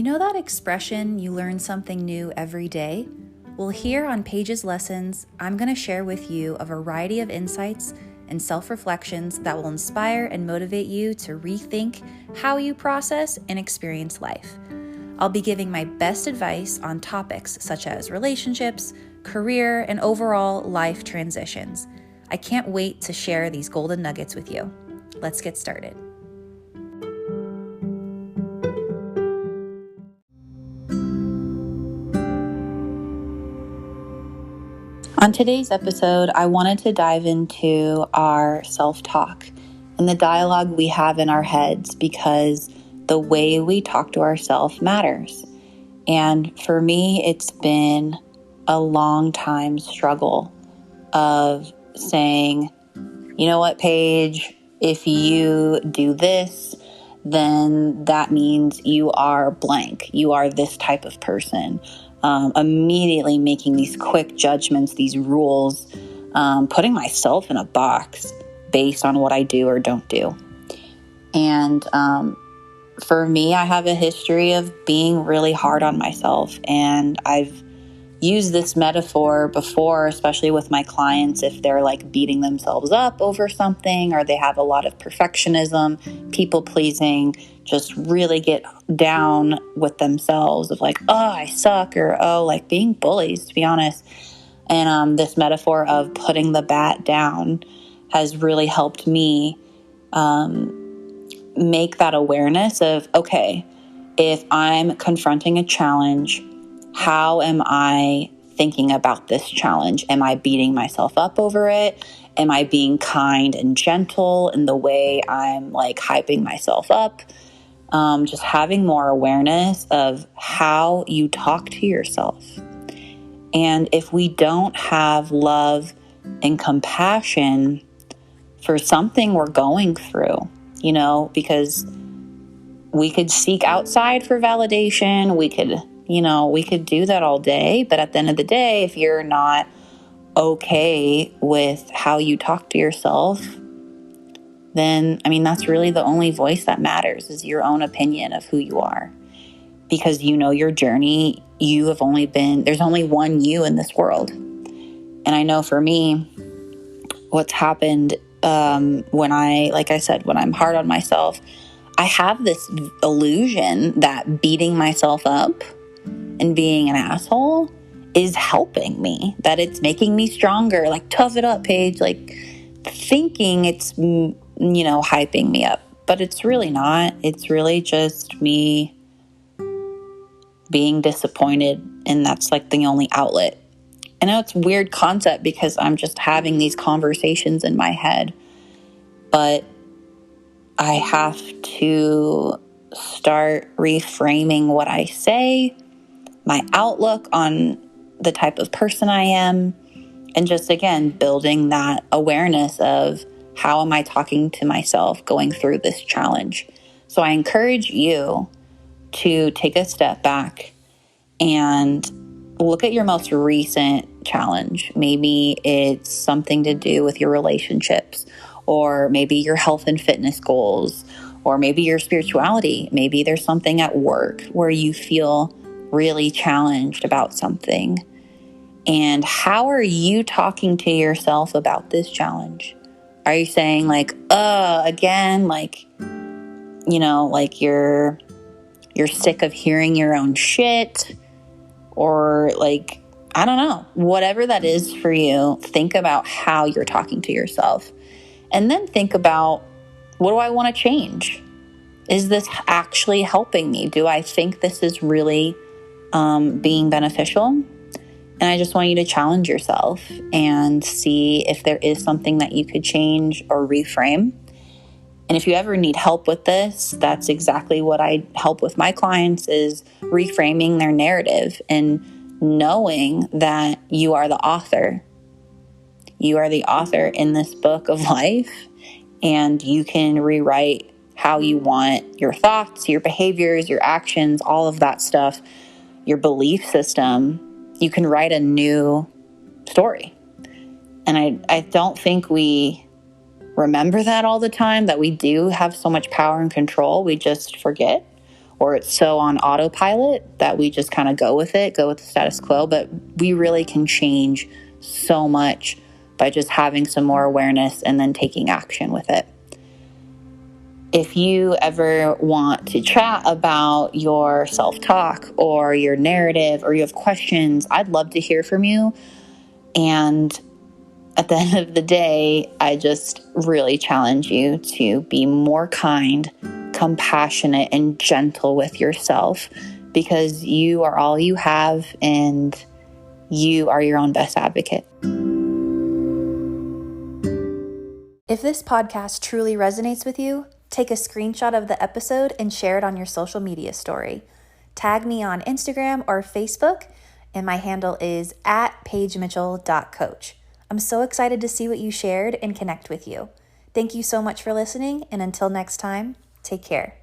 know that expression, you learn something new every day? Well, here on Paige's Lessons, I'm going to share with you a variety of insights and self-reflections that will inspire and motivate you to rethink how you process and experience life. I'll be giving my best advice on topics such as relationships, career, and overall life transitions. I can't wait to share these golden nuggets with you. Let's get started. On today's episode, I wanted to dive into our self-talk and the dialogue we have in our heads, because the way we talk to ourselves matters. And for me, it's been a long time struggle of saying, you know what, Paige, if you do this, then that means you are blank. You are this type of person. Immediately making these quick judgments, these rules, putting myself in a box based on what I do or don't do. And for me, I have a history of being really hard on myself. And I've used this metaphor before, especially with my clients, if they're like beating themselves up over something, or they have a lot of perfectionism, people pleasing, just really get down with themselves of like, oh, I suck, or oh, like being bullies, to be honest. And this metaphor of putting the bat down has really helped me make that awareness of, okay, if I'm confronting a challenge, how am I thinking about this challenge? Am I beating myself up over it? Am I being kind and gentle in the way I'm like hyping myself up? Just having more awareness of how you talk to yourself. And if we don't have love and compassion for something we're going through, because we could seek outside for validation, we could do that all day. But at the end of the day, if you're not okay with how you talk to yourself, then, that's really the only voice that matters, is your own opinion of who you are. Because your journey, there's only one you in this world. And I know for me, what's happened when I'm hard on myself, I have this illusion that beating myself up and being an asshole is helping me, that it's making me stronger, like tough it up, Paige, like thinking it's, hyping me up, but it's really not. It's really just me being disappointed, and that's like the only outlet. I know it's a weird concept because I'm just having these conversations in my head, but I have to start reframing what I say, my outlook on the type of person I am, and just, again, building that awareness of how am I talking to myself going through this challenge. So I encourage you to take a step back and look at your most recent challenge. Maybe it's something to do with your relationships, or maybe your health and fitness goals, or maybe your spirituality. Maybe there's something at work where you feel really challenged about something. And how are you talking to yourself about this challenge? Are you saying like, again, like you're sick of hearing your own shit? Or like, I don't know, whatever that is for you, think about how you're talking to yourself. And then think about, what do I want to change? Is this actually helping me? Do I think this is really being beneficial? And I just want you to challenge yourself and see if there is something that you could change or reframe. And if you ever need help with this, that's exactly what I help with my clients, is reframing their narrative and knowing that you are the author. You are the author in this book of life, and you can rewrite how you want your thoughts, your behaviors, your actions, all of that stuff, your belief system. You can write a new story. And I don't think we remember that all the time, that we do have so much power and control. We just forget, or it's so on autopilot that we just kind of go with the status quo. But we really can change so much by just having some more awareness and then taking action with it. If you ever want to chat about your self-talk or your narrative, or you have questions, I'd love to hear from you. And at the end of the day, I just really challenge you to be more kind, compassionate, and gentle with yourself, because you are all you have and you are your own best advocate. If this podcast truly resonates with you, take a screenshot of the episode and share it on your social media story. Tag me on Instagram or Facebook, and my handle is @paigemitchell.coach. I'm so excited to see what you shared and connect with you. Thank you so much for listening, and until next time, take care.